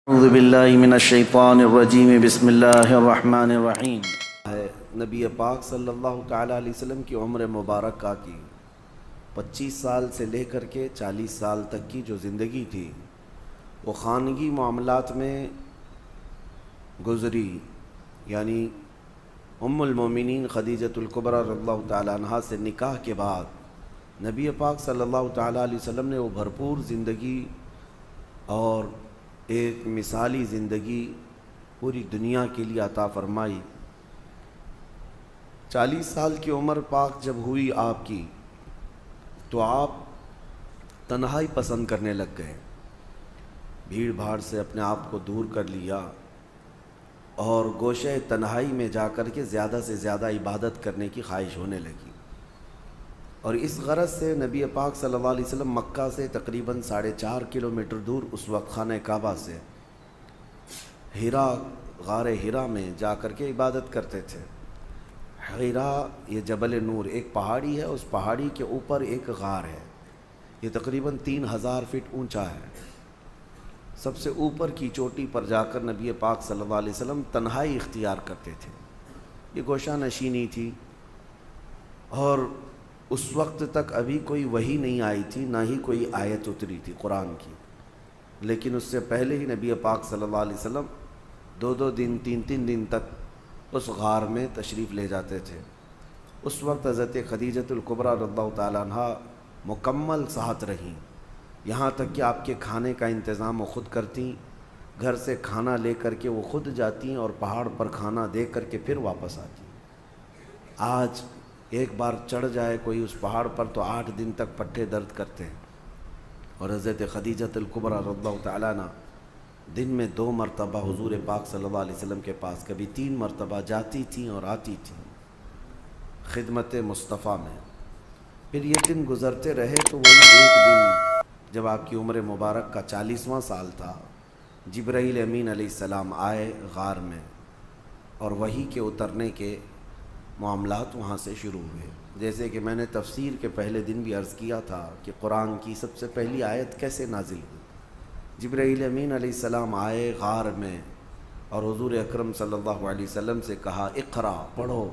اعوذ باللہ من الشیطان الرجیم بسم اللہ الرحمن الرحیم۔ نبی پاک صلی اللہ تعالیٰ علیہ وسلم کی عمر مبارکہ کی 25 سال سے لے کر کے 40 سال تک کی جو زندگی تھی وہ خانگی معاملات میں گزری، یعنی ام المومنین خدیجۃ الکبریٰ رضی اللہ تعالیٰ عنہا سے نکاح کے بعد نبی پاک صلی اللہ تعالیٰ علیہ وسلم نے وہ بھرپور زندگی اور ایک مثالی زندگی پوری دنیا کے لیے عطا فرمائی۔ 40 سال کی عمر پاک جب ہوئی آپ کی تو آپ تنہائی پسند کرنے لگ گئے، بھیڑ بھاڑ سے اپنے آپ کو دور کر لیا اور گوشہ تنہائی میں جا کر کے زیادہ سے زیادہ عبادت کرنے کی خواہش ہونے لگی، اور اس غرض سے نبی پاک صلی اللہ علیہ وسلم مکہ سے تقریباً 4.5 کلومیٹر دور اس وقت خانہ کعبہ سے غار ہیرا میں جا کر کے عبادت کرتے تھے۔ ہیرا یہ جبل نور ایک پہاڑی ہے، اس پہاڑی کے اوپر ایک غار ہے، یہ تقریباً 3000 فٹ اونچا ہے۔ سب سے اوپر کی چوٹی پر جا کر نبی پاک صلی اللہ علیہ وسلم تنہائی اختیار کرتے تھے۔ یہ گوشہ نشینی تھی، اور اس وقت تک ابھی کوئی وحی نہیں آئی تھی، نہ ہی کوئی آیت اتری تھی قرآن کی، لیکن اس سے پہلے ہی نبی پاک صلی اللہ علیہ وسلم 2 دن 3 دن تک اس غار میں تشریف لے جاتے تھے۔ اس وقت حضرت خدیجۃ الکبریٰ رضی اللہ تعالیٰ عنہا مکمل ساتھ رہیں، یہاں تک کہ آپ کے کھانے کا انتظام وہ خود کرتیں، گھر سے کھانا لے کر کے وہ خود جاتیں اور پہاڑ پر کھانا دے کر کے پھر واپس آتیں۔ آج ایک بار چڑھ جائے کوئی اس پہاڑ پر تو 8 دن تک پٹھے درد کرتے ہیں، اور حضرت خدیجۃ الکبریٰ رضی اللہ تعالیٰ عنہ دن میں 2 مرتبہ حضور پاک صلی اللہ علیہ وسلم کے پاس، کبھی 3 مرتبہ جاتی تھیں اور آتی تھیں خدمت مصطفیٰ میں۔ پھر یہ دن گزرتے رہے تو وہی ایک دن جب آپ کی عمر مبارک کا 40واں سال تھا، جبرائیل امین علیہ السلام آئے غار میں، اور وحی کے اترنے کے معاملات وہاں سے شروع ہوئے۔ جیسے کہ میں نے تفسیر کے پہلے دن بھی عرض کیا تھا کہ قرآن کی سب سے پہلی آیت کیسے نازل ہوئی۔ جبرائیل امین علیہ السلام آئے غار میں اور حضور اکرم صلی اللہ علیہ وسلم سے کہا اقرا، پڑھو۔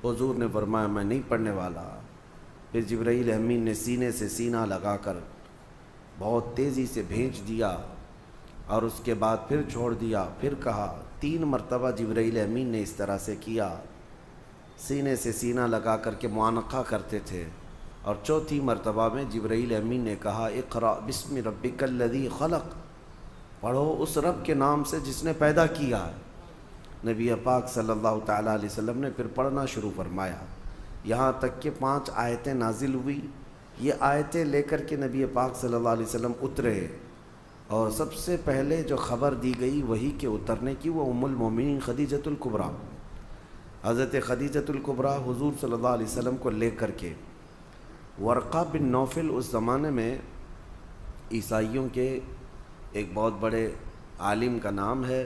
حضور نے فرمایا میں نہیں پڑھنے والا۔ پھر جبرائیل امین نے سینے سے سینہ لگا کر بہت تیزی سے بھیج دیا، اور اس کے بعد پھر چھوڑ دیا، پھر کہا۔ 3 مرتبہ جبرائیل امین نے اس طرح سے کیا، سینے سے سینہ لگا کر کے معانقہ کرتے تھے، اور 4تھی مرتبہ میں جبرائیل امین نے کہا اقرا بسم ربک الذی خلق، پڑھو اس رب کے نام سے جس نے پیدا کیا ہے۔ نبی پاک صلی اللہ تعالیٰ علیہ وسلم نے پھر پڑھنا شروع فرمایا، یہاں تک کہ 5 آیتیں نازل ہوئی۔ یہ آیتیں لے کر کے نبی پاک صلی اللہ علیہ وسلم اترے، اور سب سے پہلے جو خبر دی گئی وحی کے اترنے کی وہ ام المومنین خدیجۃ الکبریٰ، حضرت خدیجۃ الکبریٰ حضور صلی اللہ علیہ وسلم کو لے کر کے ورقہ بن نوفل، اس زمانے میں عیسائیوں کے ایک بہت بڑے عالم کا نام ہے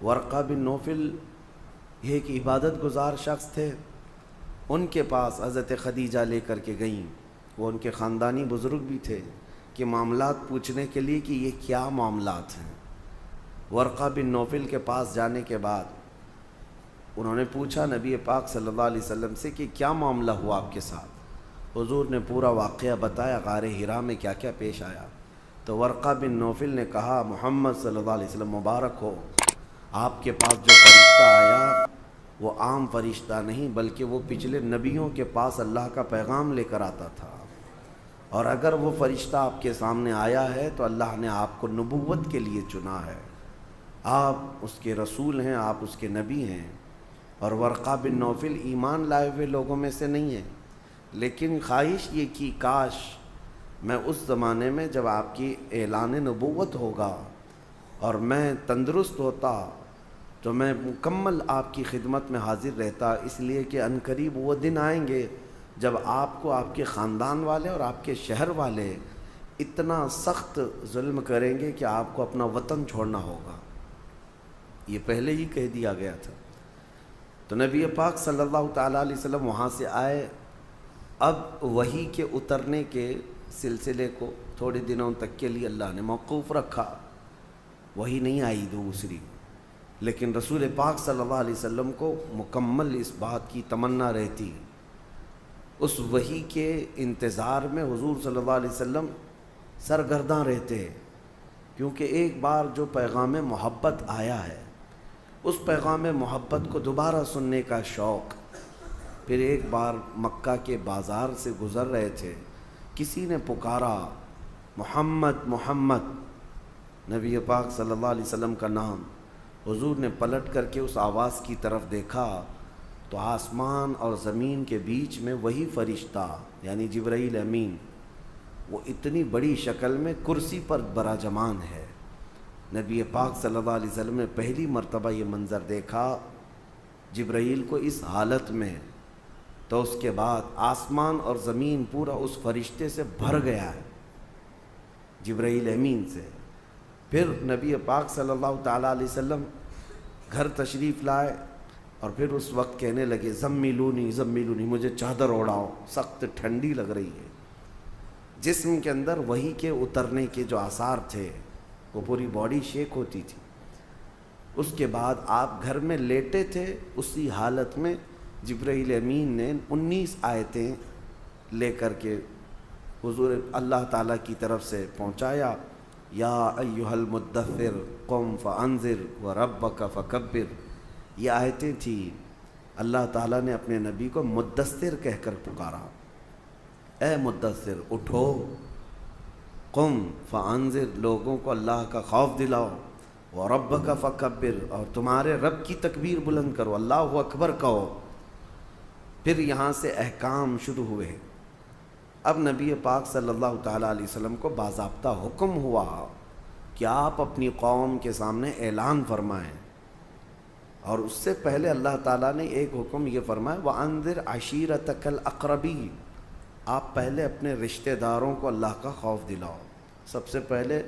ورقہ بن نوفل، یہ ایک عبادت گزار شخص تھے، ان کے پاس حضرت خدیجہ لے کر کے گئیں۔ وہ ان کے خاندانی بزرگ بھی تھے کہ معاملات پوچھنے کے لیے کہ یہ کیا معاملات ہیں۔ ورقہ بن نوفل کے پاس جانے کے بعد انہوں نے پوچھا نبی پاک صلی اللہ علیہ وسلم سے کہ کیا معاملہ ہوا آپ کے ساتھ۔ حضور نے پورا واقعہ بتایا، غار ہیرا میں کیا کیا پیش آیا۔ تو ورقہ بن نوفل نے کہا محمد صلی اللہ علیہ وسلم مبارک ہو، آپ کے پاس جو فرشتہ آیا وہ عام فرشتہ نہیں، بلکہ وہ پچھلے نبیوں کے پاس اللہ کا پیغام لے کر آتا تھا، اور اگر وہ فرشتہ آپ کے سامنے آیا ہے تو اللہ نے آپ کو نبوت کے لیے چنا ہے، آپ اس کے رسول ہیں، آپ اس کے نبی ہیں۔ اور ورقہ بن نوفل ایمان لائے ہوئے لوگوں میں سے نہیں ہے، لیکن خواہش یہ کی کاش میں اس زمانے میں جب آپ کی اعلان نبوت ہوگا اور میں تندرست ہوتا تو میں مکمل آپ کی خدمت میں حاضر رہتا، اس لیے کہ عنقریب وہ دن آئیں گے جب آپ کو آپ کے خاندان والے اور آپ کے شہر والے اتنا سخت ظلم کریں گے کہ آپ کو اپنا وطن چھوڑنا ہوگا۔ یہ پہلے ہی کہہ دیا گیا تھا۔ تو نبی پاک صلی اللہ تعالیٰ علیہ وسلم وہاں سے آئے۔ اب وحی کے اترنے کے سلسلے کو تھوڑے دنوں تک کے لیے اللہ نے موقوف رکھا۔ وہی نہیں آئی دوسری، لیکن رسول پاک صلی اللہ علیہ وسلم کو مکمل اس بات کی تمنا رہتی، اس وحی کے انتظار میں حضور صلی اللہ علیہ وسلم سرگرداں رہتے، کیونکہ ایک بار جو پیغام محبت آیا ہے اس پیغام محبت کو دوبارہ سننے کا شوق۔ پھر ایک بار مکہ کے بازار سے گزر رہے تھے، کسی نے پکارا محمد محمد، نبی پاک صلی اللہ علیہ وسلم کا نام۔ حضور نے پلٹ کر کے اس آواز کی طرف دیکھا تو آسمان اور زمین کے بیچ میں وہی فرشتہ یعنی جبرائیل امین، وہ اتنی بڑی شکل میں کرسی پر براجمان ہے۔ نبی پاک صلی اللہ علیہ وسلم نے پہلی مرتبہ یہ منظر دیکھا جبرائیل کو اس حالت میں، تو اس کے بعد آسمان اور زمین پورا اس فرشتے سے بھر گیا ہے، جبرائیل امین سے۔ پھر نبی پاک صلی اللہ تعالیٰ علیہ وسلم گھر تشریف لائے اور پھر اس وقت کہنے لگے زمیلونی زمیلونی، مجھے چادر اوڑھاؤ، سخت ٹھنڈی لگ رہی ہے۔ جسم کے اندر وحی کے اترنے کے جو آثار تھے، وہ پوری باڈی شیک ہوتی تھی۔ اس کے بعد آپ گھر میں لیٹے تھے، اسی حالت میں جبرائیل امین نے 19 آیتیں لے کر کے حضور اللہ تعالیٰ کی طرف سے پہنچایا، یا ایھا المدثر قم فانذر وربک فکبر۔ یہ آیتیں تھیں، اللہ تعالیٰ نے اپنے نبی کو مدثر کہہ کر پکارا، اے مدثر اٹھو، قم فانذر، لوگوں کو اللہ کا خوف دلاؤ، وربک فکبر، اور تمہارے رب کی تکبیر بلند کرو، اللہ اکبر کہو۔ پھر یہاں سے احکام شروع ہوئے۔ اب نبی پاک صلی اللہ تعالیٰ علیہ وسلم کو باضابطہ حکم ہوا کہ آپ اپنی قوم کے سامنے اعلان فرمائیں، اور اس سے پہلے اللہ تعالیٰ نے ایک حکم یہ فرمایا وَأَنذِرْ عَشِيرَتَكَ الْأَقْرَبِينَ، آپ پہلے اپنے رشتہ داروں کو اللہ کا خوف دلاؤ۔ سب سے پہلے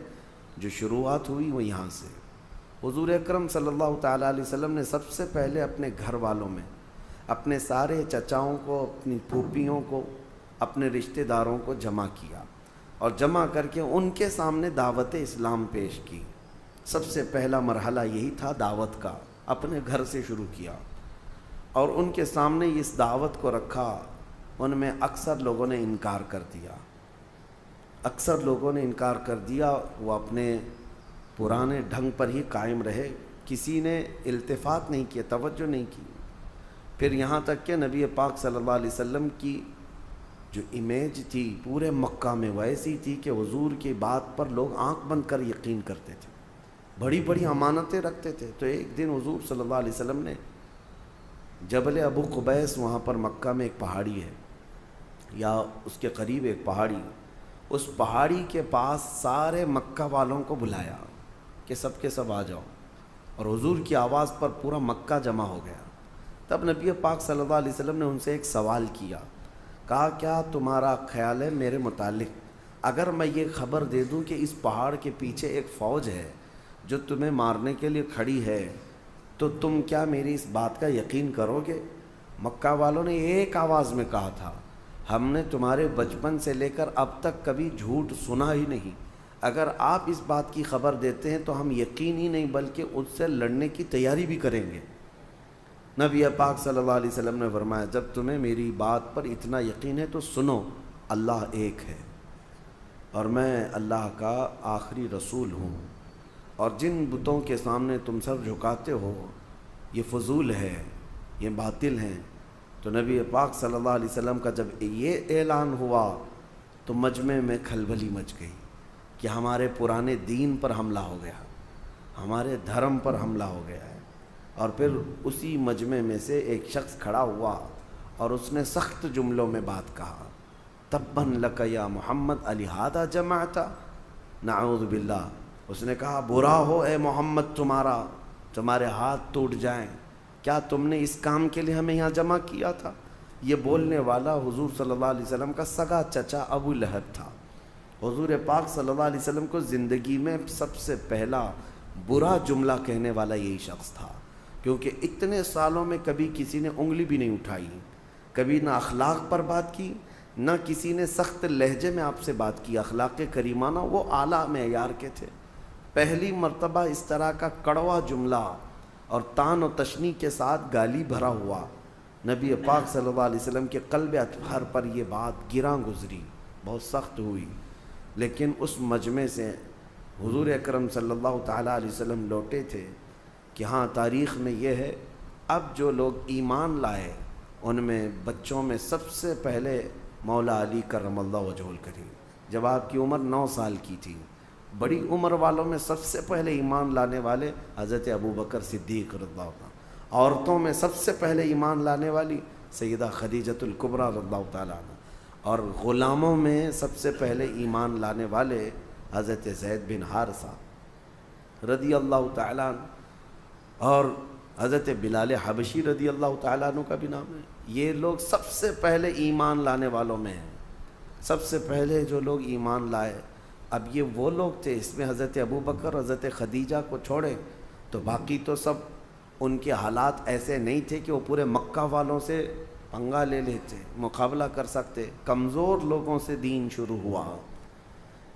جو شروعات ہوئی وہ یہاں سے۔ حضور اکرم صلی اللہ تعالیٰ علیہ وسلم نے سب سے پہلے اپنے گھر والوں میں اپنے سارے چچاؤں کو، اپنی پھوپھیوں کو، اپنے رشتہ داروں کو جمع کیا، اور جمع کر کے ان کے سامنے دعوت اسلام پیش کی۔ سب سے پہلا مرحلہ یہی تھا دعوت کا، اپنے گھر سے شروع کیا، اور ان کے سامنے اس دعوت کو رکھا۔ ان میں اکثر لوگوں نے انکار کر دیا، اکثر لوگوں نے انکار کر دیا، وہ اپنے پرانے ڈھنگ پر ہی قائم رہے، کسی نے التفات نہیں کیا، توجہ نہیں کی۔ پھر یہاں تک کہ نبی پاک صلی اللہ علیہ وسلم کی جو امیج تھی پورے مکہ میں ویسی تھی کہ حضور کی بات پر لوگ آنکھ بند کر یقین کرتے تھے، بڑی بڑی امانتیں رکھتے تھے۔ تو ایک دن حضور صلی اللہ علیہ وسلم نے جبل ابو قبیس، وہاں پر مکہ میں ایک پہاڑی ہے یا اس کے قریب ایک پہاڑی، اس پہاڑی کے پاس سارے مکہ والوں کو بلایا کہ سب کے سب آ جاؤ، اور حضور کی آواز پر پورا مکہ جمع ہو گیا۔ تب نبی پاک صلی اللہ علیہ وسلم نے ان سے ایک سوال کیا، کہا کیا تمہارا خیال ہے میرے متعلق اگر میں یہ خبر دے دوں کہ اس پہاڑ کے پیچھے ایک فوج ہے جو تمہیں مارنے کے لیے کھڑی ہے، تو تم کیا میری اس بات کا یقین کرو گے؟ مکہ والوں نے ایک آواز میں کہا تھا، ہم نے تمہارے بچپن سے لے کر اب تک کبھی جھوٹ سنا ہی نہیں، اگر آپ اس بات کی خبر دیتے ہیں تو ہم یقین ہی نہیں بلکہ اس سے لڑنے کی تیاری بھی کریں گے۔ نبی پاک صلی اللہ علیہ وسلم نے فرمایا، جب تمہیں میری بات پر اتنا یقین ہے تو سنو، اللہ ایک ہے، اور میں اللہ کا آخری رسول ہوں، اور جن بتوں کے سامنے تم سر جھکاتے ہو یہ فضول ہے، یہ باطل ہیں۔ تو نبی پاک صلی اللہ علیہ وسلم کا جب یہ اعلان ہوا تو مجمع میں کھلبلی مچ گئی کہ ہمارے پرانے دین پر حملہ ہو گیا، ہمارے دھرم پر حملہ ہو گیا ہے۔ اور پھر اسی مجمع میں سے ایک شخص کھڑا ہوا اور اس نے سخت جملوں میں بات کہا، تباً لک یا محمد لہذا جمعت، نعوذ باللہ، اس نے کہا برا ہو اے محمد تمہارے ہاتھ ٹوٹ جائیں، کیا تم نے اس کام کے لیے ہمیں یہاں جمع کیا تھا؟ یہ بولنے والا حضور صلی اللہ علیہ وسلم کا سگا چچا ابو لہب تھا۔ حضور پاک صلی اللہ علیہ وسلم کو زندگی میں سب سے پہلا برا جملہ کہنے والا یہی شخص تھا، کیونکہ اتنے سالوں میں کبھی کسی نے انگلی بھی نہیں اٹھائی، کبھی نہ اخلاق پر بات کی، نہ کسی نے سخت لہجے میں آپ سے بات کی۔ اخلاق کریمانہ وہ اعلیٰ معیار کے تھے۔ پہلی مرتبہ اس طرح کا کڑوا جملہ اور طعن و تشنیع کے ساتھ گالی بھرا ہوا نبی پاک صلی اللہ علیہ وسلم کے قلب اطہر پر یہ بات گراں گزری، بہت سخت ہوئی، لیکن اس مجمع سے حضور اکرم صلی اللہ تعالیٰ علیہ وسلم لوٹے تھے کہ ہاں تاریخ میں یہ ہے، اب جو لوگ ایمان لائے ان میں بچوں میں سب سے پہلے مولا علی کرم اللہ وجہہ الکریم، جب آپ کی عمر 9 سال کی تھی، بڑی عمر والوں میں سب سے پہلے ایمان لانے والے حضرت ابوبکر صدیق رضی اللہ عنہ، عورتوں میں سب سے پہلے ایمان لانے والی سیدہ خدیجۃ الکبریٰ رضی اللہ تعالیٰ عنہ، اور غلاموں میں سب سے پہلے ایمان لانے والے حضرت زید بن حارثہ رضی اللہ تعالیٰ عنہ، اور حضرت بلال حبشی رضی اللہ تعالیٰ عنہ کا بھی نام ہے۔ یہ لوگ سب سے پہلے ایمان لانے والوں میں ہیں، سب سے پہلے جو لوگ ایمان لائے۔ اب یہ وہ لوگ تھے، اس میں حضرت ابوبکر، حضرت خدیجہ کو چھوڑے تو باقی تو سب ان کے حالات ایسے نہیں تھے کہ وہ پورے مکہ والوں سے پنگا لے لیتے، مقابلہ کر سکتے۔ کمزور لوگوں سے دین شروع ہوا،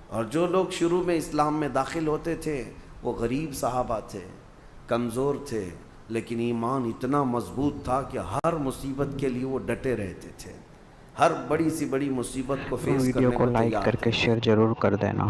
اور جو لوگ شروع میں اسلام میں داخل ہوتے تھے وہ غریب صحابہ تھے، کمزور تھے، لیکن ایمان اتنا مضبوط تھا کہ ہر مصیبت کے لیے وہ ڈٹے رہتے تھے، ہر بڑی سی بڑی مصیبت کو فیس کرنے ویڈیو کو کو لائک تیار کر تھے۔ کے شیئر ضرور کر دینا۔